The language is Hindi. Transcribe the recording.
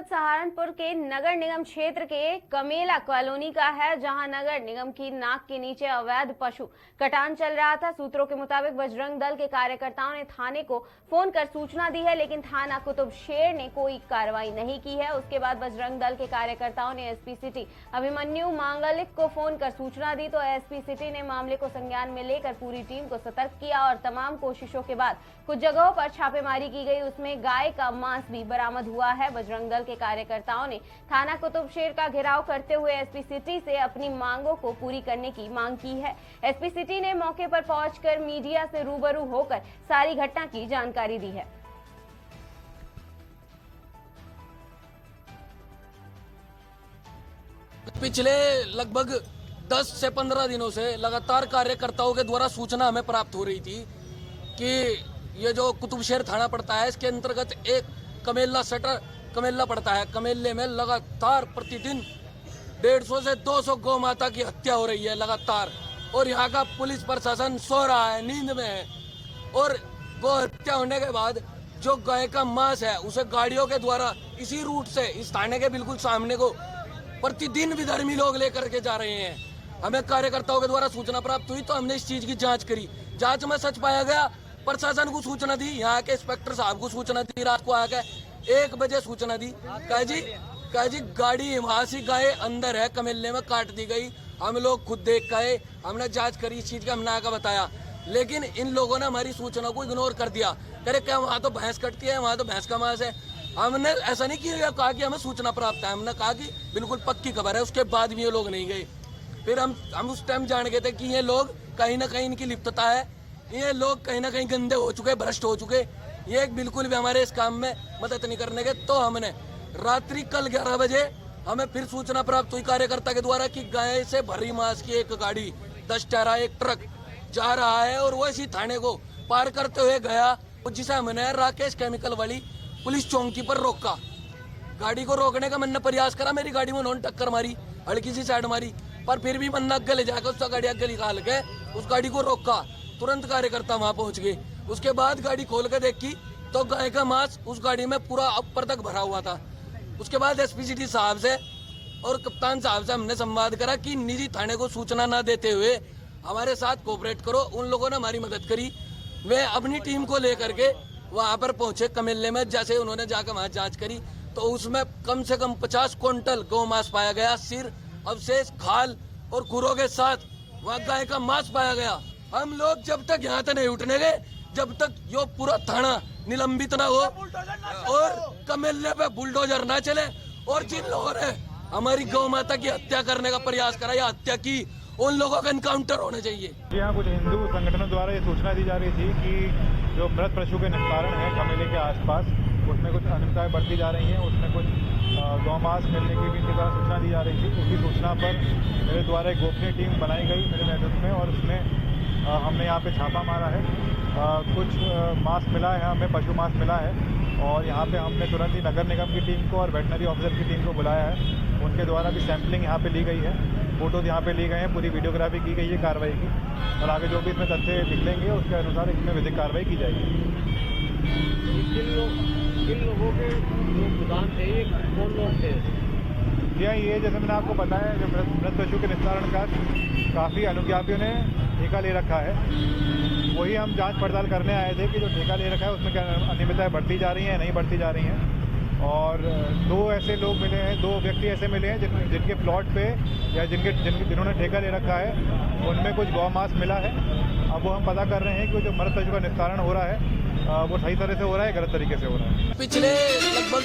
जनपद सहारनपुर के नगर निगम क्षेत्र के कमेला कॉलोनी का है, जहां नगर निगम की नाक के नीचे अवैध पशु कटान चल रहा था। सूत्रों के मुताबिक बजरंग दल के कार्यकर्ताओं ने थाने को फोन कर सूचना दी है, लेकिन थाना कुतुबशेर ने कोई कार्रवाई नहीं की है। उसके बाद बजरंग दल के कार्यकर्ताओं ने एसपी सिटी अभिमन्यु मांगलिक को फोन कर सूचना दी, तो एसपी सिटी ने मामले को संज्ञान में लेकर पूरी टीम को सतर्क किया और तमाम कोशिशों के बाद कुछ जगहों पर छापेमारी की गई। उसमें गाय का मांस भी बरामद हुआ है। बजरंग दल के कार्यकर्ताओं ने थाना कुतुबशेर का घेराव करते हुए एसपी सिटी से अपनी मांगों को पूरी करने की मांग की है। एसपी सिटी ने मौके पर पहुंचकर मीडिया से रूबरू होकर सारी घटना की जानकारी दी है। पिछले लगभग 10 से 15 दिनों से लगातार कार्यकर्ताओं के द्वारा सूचना हमें प्राप्त हो रही थी कि ये जो कुतुबशेर थाना पड़ता है, इसके अंतर्गत एक कमेला पड़ता है। कमेले में लगातार प्रतिदिन 150 से 200 गौ माता की हत्या हो रही है लगातार, और यहाँ का पुलिस प्रशासन सो रहा है, नींद में है। और गौ हत्या होने के बाद जो गाय का मांस है उसे गाड़ियों के द्वारा इसी रूट से इस थाने के बिल्कुल सामने को प्रतिदिन विधर्मी लोग लेकर के जा रहे हैं। हमें कार्यकर्ताओं के द्वारा सूचना प्राप्त हुई तो हमने इस चीज की जांच करी। जांच में सच पाया गया। प्रशासन को सूचना दी, यहाँ के इंस्पेक्टर साहब को सूचना दी, रात को आकर 1 बजे सूचना दी। कहा जी गाड़ी वहां से गाय अंदर है, कमेले में काट दी गई। हम लोग खुद देख गए, हमने जांच करी, इस चीज का हमने आकर बताया, लेकिन इन लोगों ने हमारी सूचना को इग्नोर कर दिया। कह रहे क्या वहां तो भैंस कटती है, वहां तो भैंस का मांस है। हमने ऐसा नहीं किया, कहा कि हमें सूचना प्राप्त है। हमने कहा कि बिल्कुल पक्की खबर है। उसके बाद भी ये लोग नहीं गए। फिर हम उस टाइम जान गए थे कि ये लोग कहीं ना कहीं इनकी लिप्तता है, ये लोग कहीं ना कहीं गंदे हो चुके, भ्रष्ट हो चुके। ये बिल्कुल भी हमारे इस काम में मदद नहीं करने के। तो हमने रात्रि कल 11 बजे हमें फिर सूचना प्राप्त हुई कार्यकर्ता के द्वारा कि गाय से भरी मांस की एक गाड़ी 10 टायरा एक ट्रक जा रहा है, और वो इसी थाने को पार करते हुए गया, जिसे हमने राकेश केमिकल वाली पुलिस चौकी पर रोका। गाड़ी को रोकने का मैंने प्रयास करा, मेरी गाड़ी में उन्होंने टक्कर मारी, हल्की सी साइड मारी, पर फिर भी मैंने आगे ले जाकर उसका गाड़ी आगे निकाल के उस गाड़ी को रोका। तुरंत कार्यकर्ता वहां पहुंच गए। उसके बाद गाड़ी खोल के देखी तो गाय का मांस उस गाड़ी में पूरा ऊपर तक भरा हुआ था। उसके बाद एसपी सिटी साहब से और कप्तान साहब से हमने संवाद करा कि निजी थाने को सूचना न देते हुए हमारे साथ कोऑपरेट करो। उन लोगों ने हमारी मदद करी। वे अपनी टीम को लेकर के वहां पर पहुंचे कमेले में। जैसे उन्होंने जाकर वहां जांच करी तो उसमें कम से कम 50 क्विंटल गौ मांस पाया गया। सिर, अवशेष, खाल और खुरों के साथ वहां गाय का मांस पाया गया। हम लोग जब तक यहाँ से नहीं उठने गए, जब तक यो पूरा थाना निलंबित ना हो और कमेले पे बुलडोजर ना चले, और जिन लोगों ने हमारी गौ माता की हत्या करने का प्रयास करा या हत्या की, उन लोगों का एनकाउंटर होना चाहिए। यहाँ कुछ हिंदू संगठनों द्वारा ये सूचना दी जा रही थी कि जो मृत पशु के निस्तारण है कमेले के आसपास, उसमें कुछ अनियमितताएं बढ़ती जा रही हैं। उसमें कुछ गौ मांस मिलने की भी इनके द्वारा सूचना दी जा रही थी। उसी सूचना पर मेरे द्वारा एक गोपनीय टीम बनाई गई मेरे नेतृत्व में, और उसमें हमने यहाँ पे छापा मारा है। कुछ मांस मिला है, हमें पशु मांस मिला है, और यहाँ पे हमने तुरंत ही नगर निगम की टीम को और वेटनरी ऑफिसर की टीम को बुलाया है। उनके द्वारा भी सैंपलिंग यहाँ पे ली गई है, फोटोज यहाँ पे ली गए हैं, पूरी वीडियोग्राफी की गई है कार्रवाई की, और आगे जो भी इसमें तथ्य निकलेंगे उसके अनुसार इसमें विधिक कार्रवाई की जाएगी। किन लोगों के जो दुकान थे कौन लोग थे? जी हाँ, ये जैसे मैंने आपको बताया, जो मृत पशु के निस्तारण का काफ़ी अनुज्ञापियों ने ठेका ले रखा है। वही हम जांच पड़ताल करने आए थे कि जो ठेका ले रखा है उसमें क्या अनियमितताएं बढ़ती जा रही हैं, नहीं बढ़ती जा रही हैं। और 2 ऐसे लोग मिले हैं, 2 व्यक्ति ऐसे मिले हैं जिनके प्लॉट पे या जिन्होंने ठेका ले रखा है, उनमें कुछ गौ मांस मिला है। अब वो हम पता कर रहे हैं कि जो मृत पशु का निस्तारण हो रहा है वो सही तरह से हो रहा है, गलत तरीके से हो रहा है। पिछले लगभग